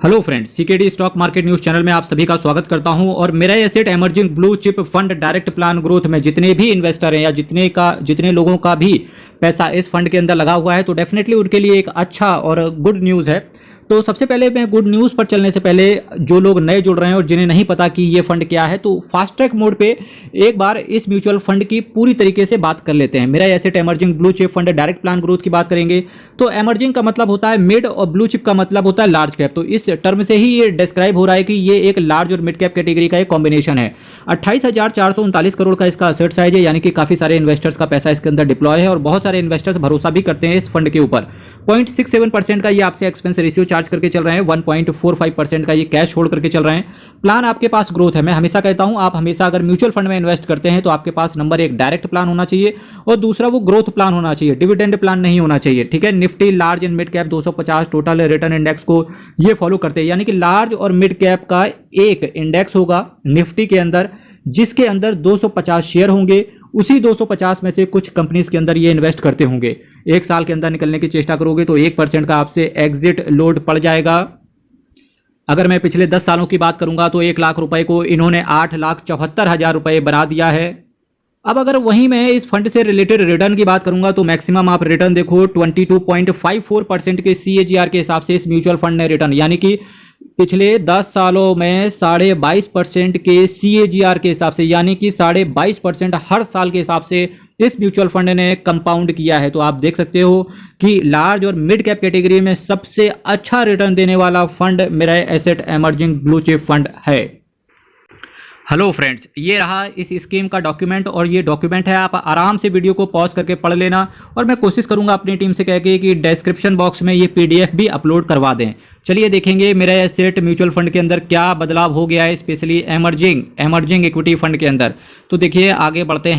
Hello friends, CKD stock market news channel में आप सभी का स्वागत करता हूं। और मेरा asset emerging blue chip fund direct plan growth में जितने भी इन्वेस्टर हैं या जितने लोगों का भी पैसा इस फंड के अंदर लगा हुआ है तो डेफिनेटली उनके लिए एक अच्छा और गुड न्यूज़ है। तो सबसे पहले मैं गुड न्यूज़ पर चलने से पहले जो लोग नए जुड़ रहे हैं और जिन्हें नहीं पता कि ये फंड क्या है, तो फास्ट ट्रैक मोड पे एक बार इस म्यूचुअल फंड की पूरी तरीके से बात कर लेते हैं। मेरा asset emerging blue chip fund direct plan growth की बात करेंगे तो एमर्जिंग का मतलब होता है मिड और ब्लू चिप का मतलब होता है लार्ज कैप। तो इस टर्म से ही ये डिस्क्राइब हो रहा है कि ये एक लार्ज और मिड कैप कैटेगरी का एक कॉम्बिनेशन है। 28,439 करोड़ का इसका असेट साइज है, यानी कि काफी सारे इन्वेस्टर्स का पैसा इसके अंदर डिप्लॉय है और बहुत सारे इन्वेस्टर्स भरोसा भी करते हैं इस फंड के ऊपर। 0.67% का ये आपसे एक्सपेंस रेशियो चार्ज करके चल रहे हैं, 1.45% का ये कैश छोड़ करके चल रहे हैं। प्लान आपके पास ग्रोथ है। मैं हमेशा कहता हूं आप हमेशा अगर म्यूचुअल फंड में इन्वेस्ट करते हैं तो आपके पास नंबर एक डायरेक्ट प्लान होना चाहिए और दूसरा वो ग्रोथ प्लान होना चाहिए, डिविडेंड प्लान नहीं होना चाहिए। ठीक है, Nifty large and mid cap 250 total return index को ये फॉलो करते हैं, यानी कि लार्ज और मिड कैप का एक इंडेक्स होगा निफ्टी के अंदर जिसके अंदर 250 शेयर होंगे। उसी 250 में से कुछ कंपनीज के अंदर ये इन्वेस्ट करते होंगे। एक साल के अंदर निकलने की चेष्टा करोगे तो 1% का आपसे एग्जिट लोड पड़ जाएगा। अगर मैं पिछले 10 सालों की बात करूंगा तो 1 लाख रुपए को इन्होंने 8,74,000 रुपए बना दिया है। अब अगर वहीं मैं इस फंड से रिलेटेड रिटर्न की बात करूंगा तो मैक्सिमम आप रिटर्न देखो 22.54% के CAGR के हिसाब से इस म्यूचुअल फंड ने रिटर्न, यानी कि पिछले 10 सालों में 22.5% के CAGR के हिसाब से, यानी कि 22.5% हर साल के हिसाब से इस म्यूचुअल फंड ने कंपाउंड किया है। तो आप देख सकते हो कि लार्ज और मिड कैप कैटेगरी में सबसे अच्छा रिटर्न देने वाला फंड मेरा asset emerging blue chip fund है। हेलो फ्रेंड्स, ये रहा इस स्कीम का डॉक्यूमेंट और ये डॉक्यूमेंट है, आप आराम से वीडियो को पॉज करके पढ़ लेना और मैं कोशिश करूंगा अपनी टीम से कह के कि डिस्क्रिप्शन बॉक्स में ये PDF भी अपलोड करवा दें। चलिए देखेंगे मेरा एसेट म्यूचुअल फंड के अंदर क्या बदलाव हो गया है, स्पेशली एमर्जिंग इक्विटी फंड के अंदर। तो देखिए आगे बढ़ते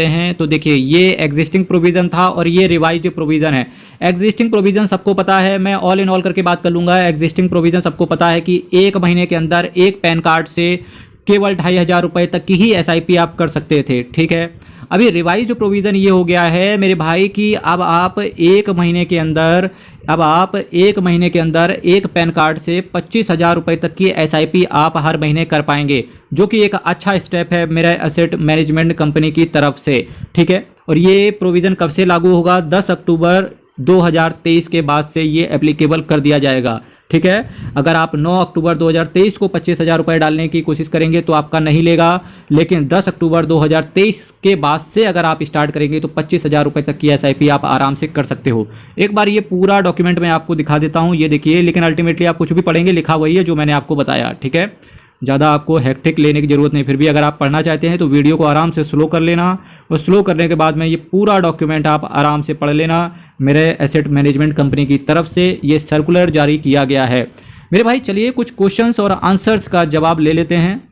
हैं। तो देखिए ये एग्जिस्टिंग प्रोविजन था और ये रिवाइज्ड प्रोविजन है। एग्जिस्टिंग प्रोविजन सबको पता है, मैं ऑल इन ऑल करके बात कर लूंगा। एग्जिस्टिंग प्रोविजन सबको पता है कि 1 महीने के अंदर एक पैन कार्ड से केवल 2,500 रुपए तक की ही SIP आप कर सकते थे। ठीक है, अभी रिवाइज्ड प्रोविजन ये हो गया है मेरे भाई कि अब आप एक महीने के अंदर एक पैन कार्ड से 25,000 रुपए तक की SIP आप हर महीने कर पाएंगे, जो कि एक अच्छा स्टेप है मेरा एसेट मैनेजमेंट कंपनी की तरफ से। ठीक है, और ये प्रोविजन कब से लागू होगा? 10 अक्टूबर 2023 के बाद से ये एप्लीकेबल कर दिया जाएगा। ठीक है, अगर आप 9 अक्टूबर 2023 को 25,000 रुपए डालने की कोशिश करेंगे तो आपका नहीं लेगा, लेकिन 10 अक्टूबर 2023 के बाद से अगर आप स्टार्ट करेंगे तो 25,000 रुपए तक की SIP आप आराम से कर सकते हो। एक बार ये पूरा डॉक्यूमेंट मैं आपको दिखा देता हूँ, ये देखिए। लेकिन अल्टीमेटली आप कुछ भी पढ़ेंगे, लिखा वही है जो मैंने आपको बताया। ठीक है, ज़्यादा आपको हेक्टिक लेने की जरूरत नहीं। फिर भी अगर आप पढ़ना चाहते हैं तो वीडियो को आराम से स्लो कर लेना और स्लो करने के बाद में ये पूरा डॉक्यूमेंट आप आराम से पढ़ लेना। मेरे एसेट मैनेजमेंट कंपनी की तरफ से ये सर्कुलर जारी किया गया है मेरे भाई। चलिए कुछ क्वेश्चंस और आंसर्स का जवाब ले लेते हैं।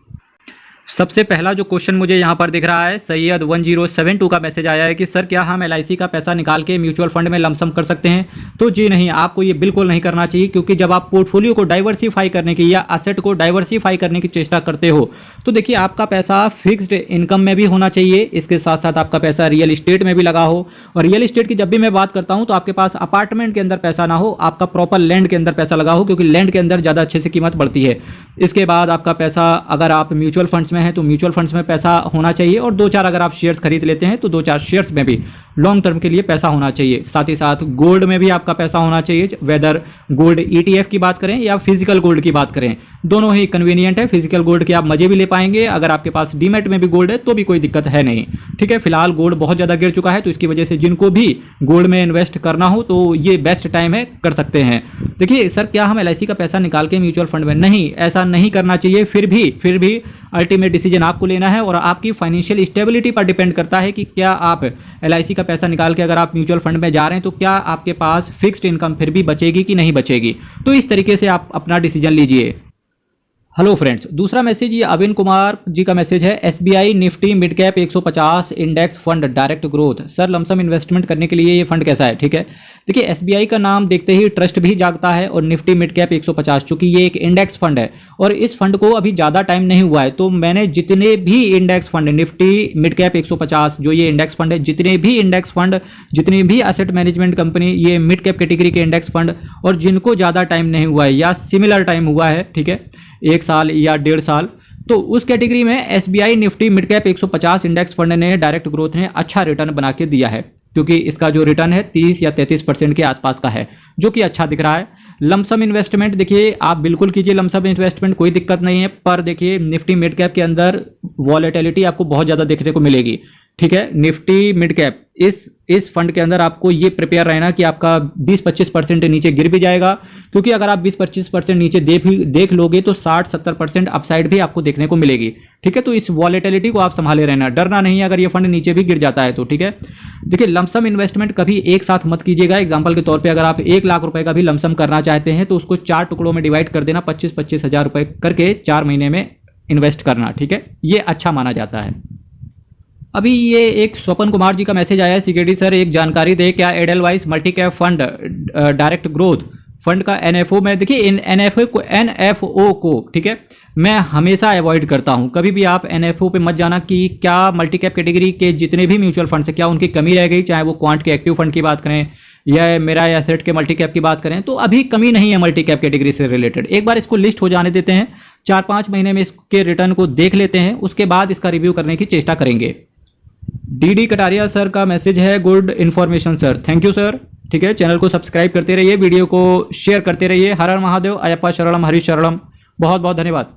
सबसे पहला जो क्वेश्चन मुझे यहाँ पर दिख रहा है, सैयद 1072 का मैसेज आया है कि सर क्या हम LIC का पैसा निकाल के म्यूचुअल फंड में लमसम कर सकते हैं? तो जी नहीं, आपको ये बिल्कुल नहीं करना चाहिए, क्योंकि जब आप पोर्टफोलियो को डाइवर्सिफाई करने की या असेट को डाइवर्सिफाई करने की चेष्टा करते हो तो देखिए आपका पैसा फिक्स्ड इनकम में भी होना चाहिए, इसके साथ साथ आपका पैसा रियल इस्टेट में भी लगा हो। और रियल इस्टेट की जब भी मैं बात करता हूँ तो आपके पास अपार्टमेंट के अंदर पैसा ना हो, आपका प्रॉपर लैंड के अंदर पैसा लगा हो, क्योंकि लैंड के अंदर ज़्यादा अच्छे से कीमत बढ़ती है। इसके बाद आपका पैसा अगर आप म्यूचुअल फंड्स में है तो म्यूचुअल फंड्स में पैसा होना चाहिए, और 2-4 अगर आप शेयर्स खरीद लेते हैं तो 2-4 शेयर्स में भी लॉन्ग टर्म के लिए पैसा होना चाहिए। साथ ही साथ गोल्ड में भी आपका पैसा होना चाहिए, वेदर गोल्ड ETF की बात करें या फिजिकल गोल्ड की बात करें, दोनों ही कन्वीनियंट है। फिजिकल गोल्ड के आप मजे भी ले पाएंगे, अगर आपके पास डीमैट में भी गोल्ड है तो भी कोई दिक्कत है नहीं। ठीक है, फिलहाल गोल्ड बहुत ज़्यादा गिर चुका है तो इसकी वजह से जिनको भी गोल्ड में इन्वेस्ट करना हो तो ये बेस्ट टाइम है, कर सकते हैं। देखिए सर क्या हम LIC का पैसा निकाल के म्यूचुअल फंड में? नहीं, ऐसा नहीं करना चाहिए। फिर भी अल्टीमेट डिसीजन आपको लेना है और आपकी फाइनेंशियल स्टेबिलिटी पर डिपेंड करता है कि क्या आप LIC का पैसा निकाल के अगर आप म्यूचुअल फंड में जा रहे हैं तो क्या आपके पास फिक्स्ड इनकम फिर भी बचेगी कि नहीं बचेगी। तो इस तरीके से आप अपना डिसीजन लीजिए। हेलो फ्रेंड्स, दूसरा मैसेज ये अविन कुमार जी का मैसेज है, SBI Nifty mid cap 150 index fund direct growth. Sir lump sum investment करने के लिए ये फंड कैसा है? ठीक है, देखिए एसबीआई का नाम देखते ही ट्रस्ट भी जागता है और निफ्टी मिड कैप 150, चूंकि ये एक इंडेक्स फंड है और इस फंड को अभी ज़्यादा टाइम नहीं हुआ है, तो मैंने जितने भी index fund Nifty mid cap 150 जो ये इंडेक्स फंड है, जितने भी इंडेक्स फंड, जितनी भी एसेट मैनेजमेंट कंपनी ये मिड कैप कैटेगरी के इंडेक्स फंड और जिनको ज़्यादा टाइम नहीं हुआ है या सिमिलर टाइम हुआ है, ठीक है, 1 साल या 1.5 साल, तो उस कैटेगरी में SBI Nifty mid cap 150 index fund ने डायरेक्ट ग्रोथ ने अच्छा रिटर्न बना के दिया है, क्योंकि इसका जो रिटर्न है 30 या 33% के आसपास का है, जो कि अच्छा दिख रहा है। लमसम इन्वेस्टमेंट देखिए आप बिल्कुल कीजिए, लमसम इन्वेस्टमेंट कोई दिक्कत नहीं है, पर देखिए निफ्टी मिड कैप के अंदर वॉलेटिलिटी आपको बहुत ज़्यादा देखने को मिलेगी, ठीक है। निफ्टी मिड कैप इस फंड के अंदर आपको ये प्रिपेयर रहना कि आपका 20-25% नीचे गिर भी जाएगा, क्योंकि अगर आप 20-25% नीचे देख लोगे तो 60-70% अपसाइड भी आपको देखने को मिलेगी, ठीक है। तो इस वॉलेटिलिटी को आप संभाले रहना, डरना नहीं है अगर ये फंड नीचे भी गिर जाता है तो, ठीक है। देखिए लमसम इन्वेस्टमेंट कभी एक साथ मत कीजिएगा। एग्जाम्पल के तौर पर अगर आप 1 लाख रुपए का भी लमसम करना चाहते हैं तो उसको 4 टुकड़ों में डिवाइड कर देना, 25-25 हज़ार रुपए करके 4 महीने में इन्वेस्ट करना, ठीक है, ये अच्छा माना जाता है। अभी ये एक स्वपन कुमार जी का मैसेज आया है, सीकेडी सर एक जानकारी दे, क्या Edelweiss multi cap fund direct growth fund का एनएफओ में, देखिए इन एनएफओ को, ठीक है, मैं हमेशा अवॉइड करता हूं। कभी भी आप एनएफओ पे मत जाना कि क्या मल्टी कैप कैटेगरी के जितने भी म्यूचुअल फंड है क्या उनकी कमी रह गई, चाहे वो क्वांट के एक्टिव फंड की बात करें या मेरा एसेट के मल्टी कैप की बात करें, तो अभी कमी नहीं है मल्टी कैप कैटेगरी से रिलेटेड। एक बार इसको लिस्ट हो जाने देते हैं, 4-5 महीने में इसके रिटर्न को देख लेते हैं, उसके बाद इसका रिव्यू करने की चेष्टा करेंगे। डी कटारिया सर का मैसेज है, good information sir, thank you sir, ठीक है। चैनल को सब्सक्राइब करते रहिए, वीडियो को शेयर करते रहिए। हर हर महादेव, अयप्पा शरणम, हरि शरणम, बहुत बहुत धन्यवाद।